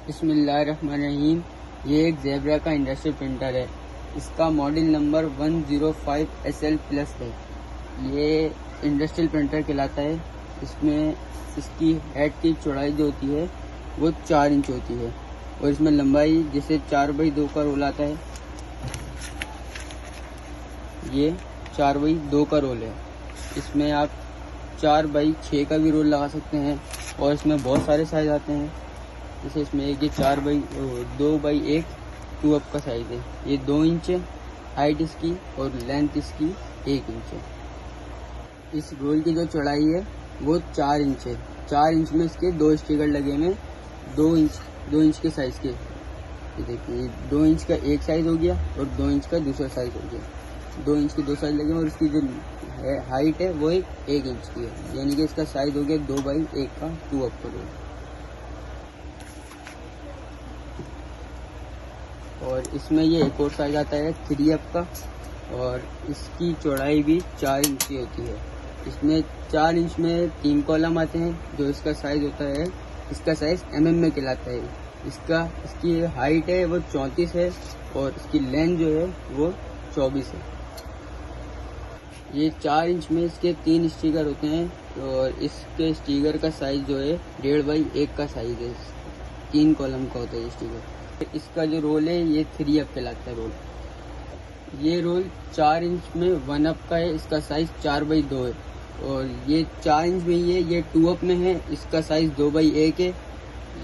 बिस्मिल्लाहिर्रहमानिर्रहीम। ये एक ज़ेब्रा का इंडस्ट्रियल प्रिंटर है। इसका मॉडल नंबर 105SL+ है। ये इंडस्ट्रियल प्रिंटर कहलाता है। इसमें इसकी हेड की चौड़ाई जो होती है वो 4 इंच होती है और इसमें लंबाई जैसे 4x2 का रोल आता है, ये 4x2 का रोल है। इसमें आप 4x6 का भी रोल लगा सकते हैं और इसमें बहुत सारे साइज आते हैं। जैसे इसमें एक ये 2x1 2 का साइज है। ये 2 इंच है हाइट इसकी और लेंथ इसकी 1 इंच है। इस रोल की जो चौड़ाई है वो 4 इंच है। 4 इंच में इसके 2 स्टिकर लगे हुए, 2 इंच के साइज के। ये देखिए, 2 इंच का एक साइज हो गया और 2 इंच का दूसरा साइज हो गया। 2 इंच के 2 साइज लगे और इसकी जो हाइट है वो 1 इंच की है, यानी कि इसका साइज हो गया 2x1 का 2 का रोल। और इसमें ये एक और साइज आता है 3 का और इसकी चौड़ाई भी 4 इंच की होती है। इसमें 4 इंच में 3 कॉलम आते हैं। जो इसका साइज होता है, इसका साइज में कहलाता है। इसकी हाइट है वो 34 है और इसकी लेंथ जो है वो 24 है। ये 4 इंच में इसके 3 स्टिकर होते हैं और इसके स्टिकर का साइज जो है 1.5x1 का साइज है। 3 कॉलम का होता है स्टिकर। इसका जो रोल है ये 3 कहलाता है रोल। ये रोल 4 इंच में 1 का है। इसका साइज 4x2 है और ये 4 इंच में ही है। ये 2 में है, इसका साइज 2x1 है।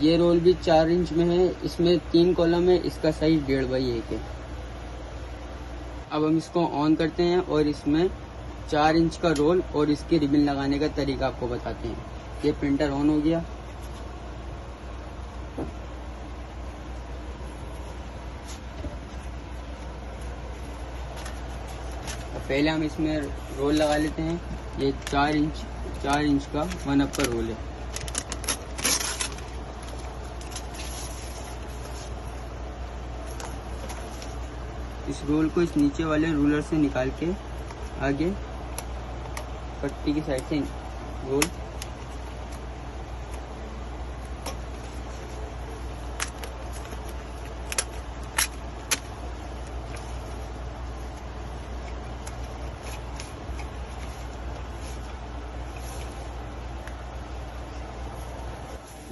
ये रोल भी 4 इंच में है, इसमें 3 कॉलम है, इसका साइज 1.5x1 है। अब हम इसको ऑन करते हैं और इसमें 4 इंच का रोल और इसके रिबन लगाने का तरीका आपको बताते हैं। ये प्रिंटर ऑन हो गया। पहले हम इसमें रोल लगा लेते हैं। ये 4 इंच का 1 का रोल है। इस रोल को इस नीचे वाले रूलर से निकाल के आगे पट्टी की साइड से रोल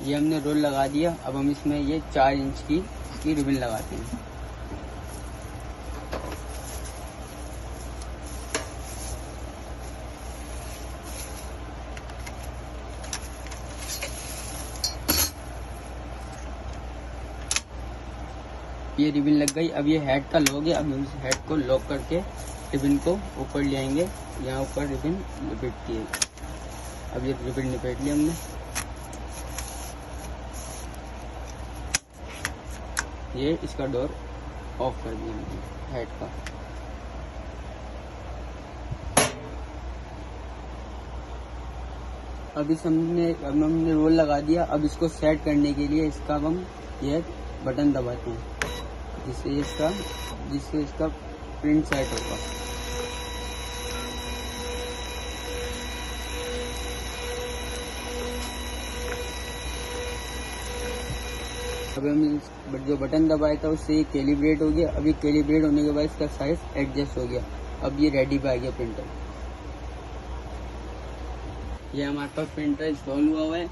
ये हमने रोल लगा दिया। अब हम इसमें ये 4 इंच की इसकी रिबन लगाते हैं। ये रिबन लग गई। अब ये हेड का लॉक है। अब हम इस हेड को लॉक करके रिबन को ऊपर ले आएंगे। यहाँ ऊपर रिबन लिपेटती है। अब ये रिबन लिपेट लिया हमने। ये इसका डोर ऑफ कर दिया हमने हेड का। अब हमने रोल लगा दिया। अब इसको सेट करने के लिए इसका हम ये बटन दबाते हैं जिससे इसका प्रिंट सेट होगा। अब हम जो बटन दबाया था उससे ये कैलिब्रेट हो गया। अभी कैलिब्रेट होने के बाद इसका साइज एडजस्ट हो गया। अब ये रेडी पे आ गया प्रिंटर। ये हमारे पास प्रिंटर इंस्टॉल हुआ है।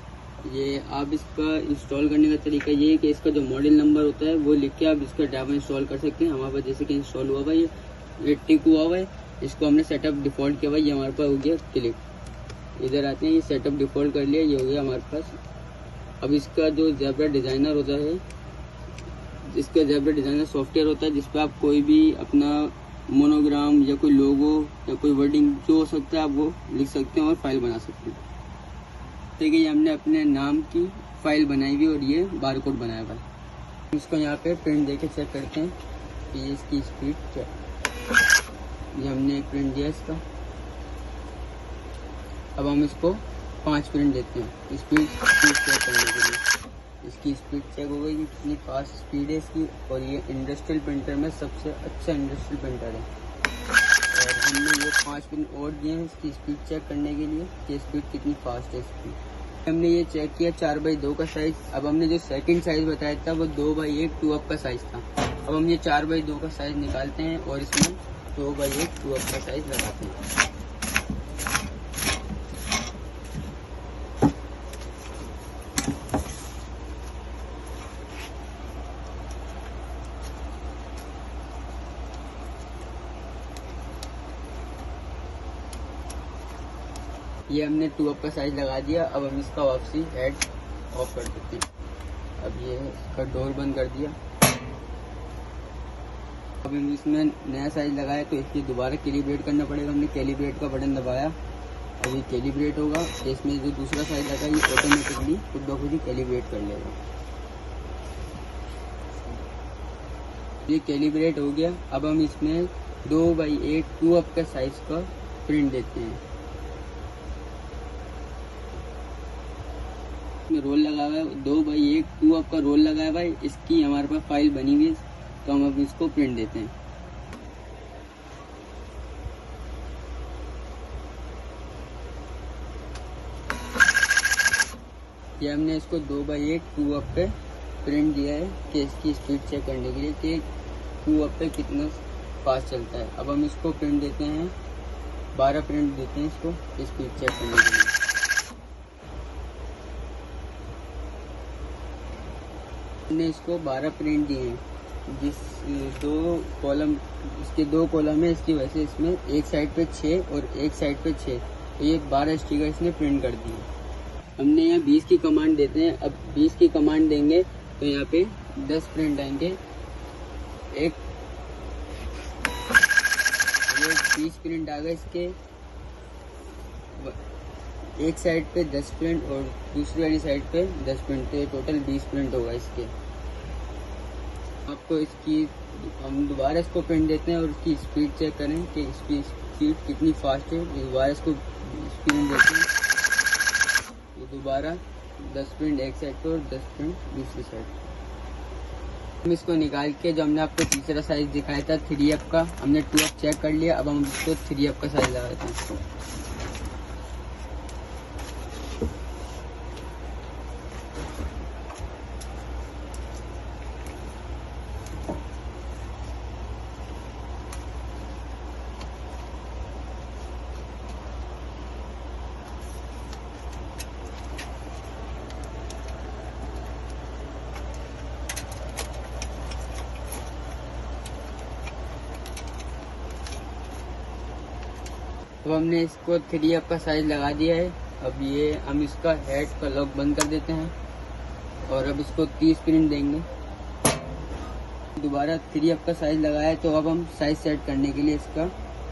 ये आप इसका इंस्टॉल करने का तरीका ये है कि इसका जो मॉडल नंबर होता है वो लिख के आप इसका ड्राइवर इंस्टॉल कर सकते हैं। हमारे पास जैसे कि इंस्टॉल हुआ हुआ ये टिक हुआ हुआ है। इसको हमने सेटअप डिफ़ॉल्ट किया हुआ। ये हमारे पास हो गया क्लिक। इधर आते हैं, ये सेटअप डिफ़ॉल्ट कर लिया, ये हो गया हमारे पास। अब इसका जो ज़ेब्रा डिज़ाइनर होता है, इसका ज़ेब्रा डिज़ाइनर सॉफ्टवेयर होता है जिस पर आप कोई भी अपना मोनोग्राम या कोई लोगो या कोई वर्डिंग जो हो सकता है आप वो लिख सकते हैं और फाइल बना सकते हैं। ठीक है, ये हमने अपने नाम की फाइल बनाई हुई और ये बारकोड बनाया हुआ है। इसको यहाँ पे प्रिंट देके चेक करते हैं कि ये इसकी स्पीड क्या है। ये हमने एक प्रिंट दिया इसका। अब हम इसको 5 प्रिंट देते हैं स्पीड चेक करने के लिए। इसकी स्पीड चेक हो गई कि कितनी फास्ट स्पीड है इसकी। और ये इंडस्ट्रियल प्रिंटर में सबसे अच्छा इंडस्ट्रियल प्रिंटर है। और हमने ये 5 प्रिंट और दिए हैं इसकी स्पीड चेक करने के लिए कि स्पीड कितनी फास्ट है इसकी। हमने ये चेक किया 4x2 का साइज। अब हमने जो सेकंड साइज बताया था वो 2x1 2 का साइज था। अब हम ये 4x2 का साइज निकालते हैं और इसमें 2x1 2 का साइज लगाते हैं। ये हमने 2 का साइज लगा दिया। अब हम इसका वापसी हेड ऑफ कर देते हैं। अब ये इसका डोर बंद कर दिया। अब हम इसमें नया साइज लगाया तो इसकी दोबारा कैलिब्रेट करना पड़ेगा। हमने कैलिब्रेट का बटन दबाया, अब ये कैलिब्रेट होगा। इसमें जो दूसरा साइज लगा ये ऑटोमेटिकली खुद ब खुद ही कैलिब्रेट कर लेगा। ये कैलिब्रेट हो गया। अब हम इसमें 2x1 2 का साइज का प्रिंट देते हैं। रोल लगा हुआ है 2x1 2 का रोल लगा है भाई। इसकी हमारे पास फाइल बनी हुई है तो हम अब इसको प्रिंट देते हैं। ये हमने इसको 2x1 2 पे प्रिंट दिया है कि इसकी स्पीड चेक करने के लिए कि 2 पे कितना फास्ट चलता है। अब हम इसको प्रिंट देते हैं 12 प्रिंट देते हैं इसको स्पीड चेक करने के लिए। हमने इसको 12 प्रिंट दिए हैं। जिस 2 कॉलम इसके 2 कॉलम है, इसकी वजह से इसमें एक साइड पे 6 और एक साइड पे 6, तो ये 12 स्टिकर इसने प्रिंट कर दिए। हमने यहाँ 20 की कमांड देते हैं। अब 20 की कमांड देंगे तो यहाँ पे 10 प्रिंट आएंगे। ये 20 प्रिंट आ गए इसके। एक साइड पे 10 प्रिंट और दूसरी वाली साइड पे 10 प्रिंट, तो ये टोटल 20 प्रिंट होगा इसके। आपको इसकी हम दोबारा इसको प्रिंट देते हैं और इसकी स्पीड चेक करें कि इसकी स्पीड कितनी फास्ट है। दोबारा इसको प्रिंट देते हैं। ये दोबारा 10 प्रिंट एक साइड पे और 10 प्रिंट दूसरी साइड। हम इसको निकाल के जो हमने आपको तीसरा साइज दिखाया था 3F का, हमने 2F चेक कर लिया। अब हम इसको 3F का साइज लगाते हैं इसको। अब हमने इसको 3F का साइज लगा दिया है। अब ये हम इसका हेड का लॉक बंद कर देते हैं और अब इसको 30 प्रिंट देंगे। दोबारा 3F का साइज लगाया तो अब हम साइज सेट करने के लिए इसका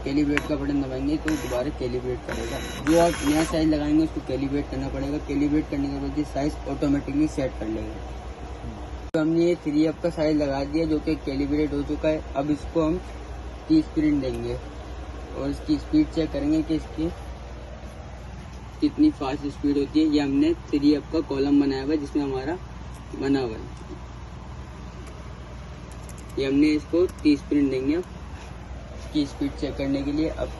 कैलिब्रेट का बटन दबाएंगे तो दोबारा कैलिब्रेट करेगा। जो आप नया साइज लगाएंगे उसको कैलिब्रेट करना पड़ेगा। कैलिब्रेट करने के बाद ये साइज ऑटोमेटिकली सेट कर लेगा। तो हमने ये 3F का साइज लगा दिया जो कि कैलिब्रेट हो चुका है। अब इसको हम 30 प्रिंट देंगे और इसकी स्पीड चेक करेंगे कि इसकी कितनी फास्ट स्पीड होती है। ये हमने 3F का कॉलम बनाया हुआ है जिसमें हमारा बना हुआ है। ये हमने इसको 30 प्रिंट देंगे इसकी स्पीड चेक करने के लिए। अब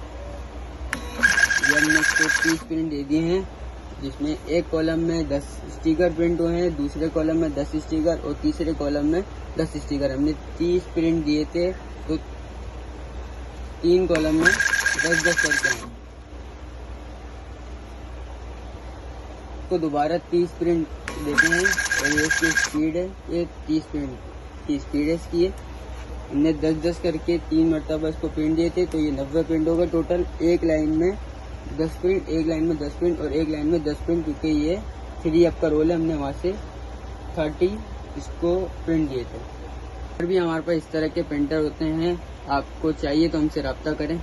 ये हमने इसको 30 प्रिंट दे दिए हैं जिसमें एक कॉलम में 10 स्टिकर प्रिंट हुए हैं, दूसरे कॉलम में 10 स्टिकर और तीसरे कॉलम में 10 स्टिकर। हमने 30 प्रिंट दिए थे तो 3 कॉलम में 10-10 करते हैं। तो दोबारा 30 प्रिंट देते हैं और ये इसकी स्पीड है, ये 30 प्रिंट की स्पीड है इसकी है। हमने 10-10 करके 3 मरतबा इसको प्रिंट दिए थे तो ये 90 प्रिंट होगा टोटल। एक लाइन में 10 प्रिंट, एक लाइन में 10 प्रिंट और एक लाइन में 10 प्रिंट, क्योंकि ये 3F का रोल है। हमने वहाँ से 30 इसको प्रिंट दिए थे। और भी हमारे पास इस तरह के प्रिंटर होते हैं, आपको चाहिए तो हमसे रब्ता करें।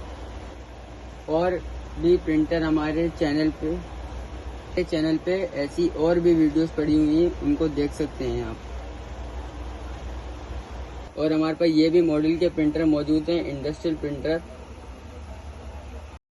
और भी प्रिंटर हमारे चैनल पे ऐसी और भी वीडियोस पड़ी हुई हैं, उनको देख सकते हैं आप। और हमारे पास ये भी मॉडल के प्रिंटर मौजूद हैं, इंडस्ट्रियल प्रिंटर।